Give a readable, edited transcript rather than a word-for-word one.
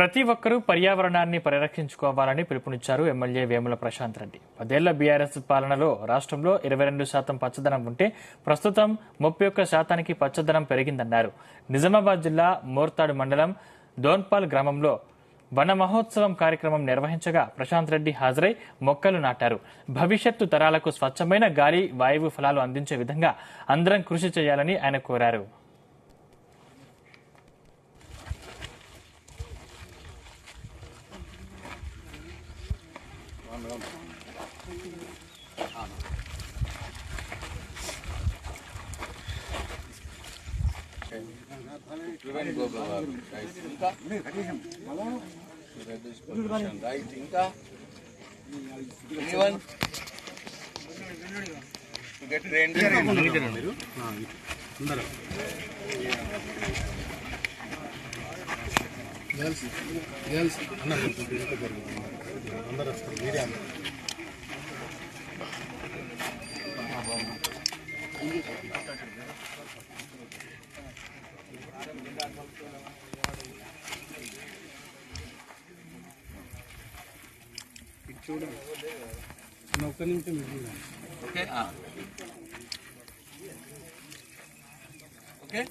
ప్రతి ఒక్కరూ పర్యావరణాన్ని పరిరక్షించుకోవాలని పిలుపునిచ్చారు ఎమ్మెల్యే వేముల ప్రశాంత్ రెడ్డి. 10 ఏళ్ల బీఆర్ఎస్ పాలనలో రాష్ట్రంలో 22% పచ్చదనం ఉంటే ప్రస్తుతం 31% పచ్చదనం పెరిగిందన్నారు. నిజామాబాద్ జిల్లా మోర్తాడు మండలం దోన్పాల్ గ్రామంలో వన మహోత్సవం కార్యక్రమం నిర్వహించగా ప్రశాంత్ రెడ్డి హాజరై మొక్కలు నాటారు. భవిష్యత్తు తరాలకు స్వచ్ఛమైన గాలి, వాయువు ఫలాలు అందించే విధంగా అందరం కృషి చేయాలని ఆయన కోరారు. Prevent global warming, right? Reduce pollution, right? Anyone to get trained? Girls, media. Okay. Okay.